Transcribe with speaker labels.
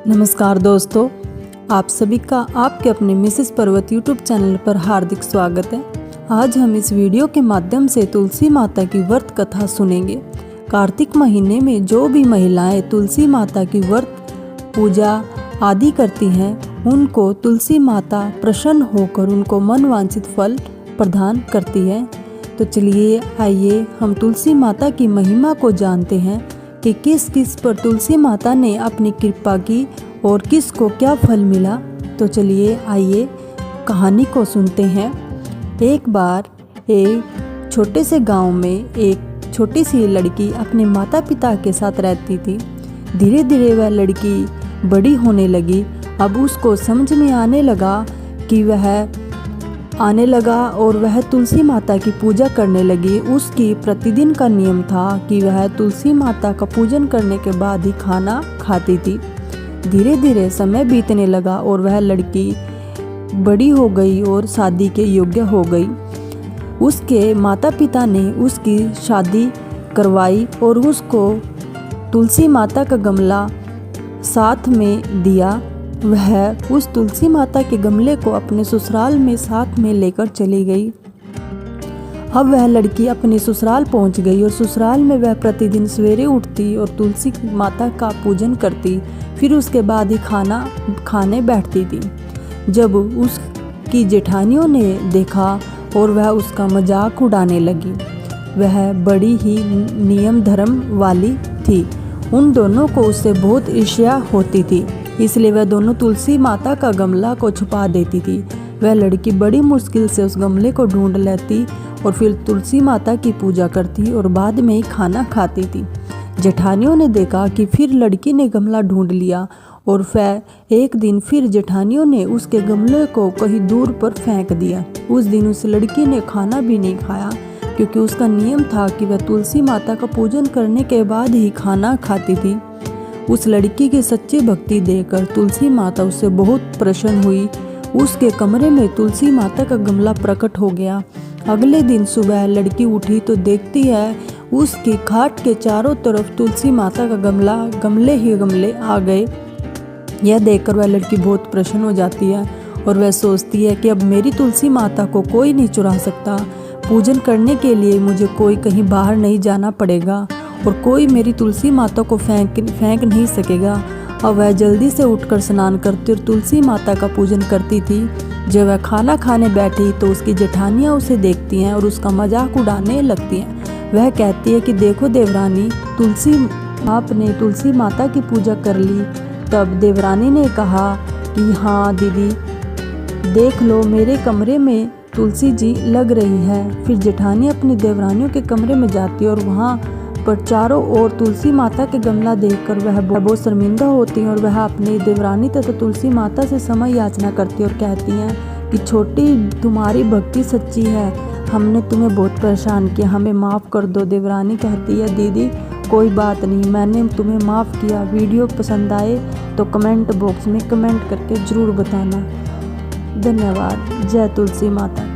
Speaker 1: नमस्कार दोस्तों, आप सभी का आपके अपने मिसेस पर्वत यूट्यूब चैनल पर हार्दिक स्वागत है। आज हम इस वीडियो के माध्यम से तुलसी माता की व्रत कथा सुनेंगे। कार्तिक महीने में जो भी महिलाएं तुलसी माता की व्रत पूजा आदि करती हैं, उनको तुलसी माता प्रसन्न होकर उनको मनवांछित फल प्रदान करती है। तो चलिए आइए हम तुलसी माता की महिमा को जानते हैं कि किस किस पर तुलसी माता ने अपनी कृपा की और किस को क्या फल मिला। तो चलिए आइए कहानी को सुनते हैं। एक बार एक छोटे से गांव में एक छोटी सी लड़की अपने माता पिता के साथ रहती थी। धीरे धीरे वह लड़की बड़ी होने लगी। अब उसको समझ में आने लगा और वह तुलसी माता की पूजा करने लगी। उसकी प्रतिदिन का नियम था कि वह तुलसी माता का पूजन करने के बाद ही खाना खाती थी। धीरे धीरे समय बीतने लगा और वह लड़की बड़ी हो गई और शादी के योग्य हो गई। उसके माता पिता ने उसकी शादी करवाई और उसको तुलसी माता का गमला साथ में दिया। वह उस तुलसी माता के गमले को अपने ससुराल में साथ में लेकर चली गई। अब वह लड़की अपने ससुराल पहुंच गई और ससुराल में वह प्रतिदिन सवेरे उठती और तुलसी माता का पूजन करती, फिर उसके बाद ही खाना खाने बैठती थी। जब उसकी जेठानियों ने देखा और वह उसका मजाक उड़ाने लगी। वह बड़ी ही नियम धर्म वाली थी। उन दोनों को उससे बहुत ईर्ष्या होती थी, इसलिए वह दोनों तुलसी माता का गमला को छुपा देती थी। वह लड़की बड़ी मुश्किल से उस गमले को ढूंढ लेती और फिर तुलसी माता की पूजा करती और बाद में ही खाना खाती थी। जेठानियों ने देखा कि फिर लड़की ने गमला ढूंढ लिया और फिर एक दिन फिर जेठानियों ने उसके गमले को कहीं दूर पर फेंक दिया। उस दिन उस लड़की ने खाना भी नहीं खाया, क्योंकि उसका नियम था कि वह तुलसी माता का पूजन करने के बाद ही खाना खाती थी। उस लड़की की सच्ची भक्ति देखकर तुलसी माता उससे बहुत प्रसन्न हुई। उसके कमरे में तुलसी माता का गमला प्रकट हो गया। अगले दिन सुबह लड़की उठी तो देखती है उसकी खाट के चारों तरफ तुलसी माता का गमले ही गमले आ गए। यह देखकर वह लड़की बहुत प्रसन्न हो जाती है और वह सोचती है कि अब मेरी तुलसी माता को कोई नहीं चुरा सकता। पूजन करने के लिए मुझे कोई कहीं बाहर नहीं जाना पड़ेगा और कोई मेरी तुलसी माता को फेंक नहीं सकेगा। और वह जल्दी से उठकर स्नान करती और तुलसी माता का पूजन करती थी। जब वह खाना खाने बैठी तो उसकी जेठानियाँ उसे देखती हैं और उसका मजाक उड़ाने लगती हैं। वह कहती है कि देखो देवरानी, आपने तुलसी माता की पूजा कर ली। तब देवरानी ने कहा कि हाँ दीदी, देख लो मेरे कमरे में तुलसी जी लग रही है। फिर जेठानी अपनी देवरानियों के कमरे में जाती है और वहाँ पर चारों ओर तुलसी माता के गमला देखकर वह बहुत शर्मिंदा होती है और वह अपनी देवरानी तथा तुलसी माता से समय याचना करती है और कहती हैं कि छोटी, तुम्हारी भक्ति सच्ची है, हमने तुम्हें बहुत परेशान किया, हमें माफ़ कर दो। देवरानी कहती है दीदी कोई बात नहीं, मैंने तुम्हें माफ़ किया। वीडियो पसंद आए तो कमेंट बॉक्स में कमेंट करके ज़रूर बताना। धन्यवाद। जय तुलसी माता।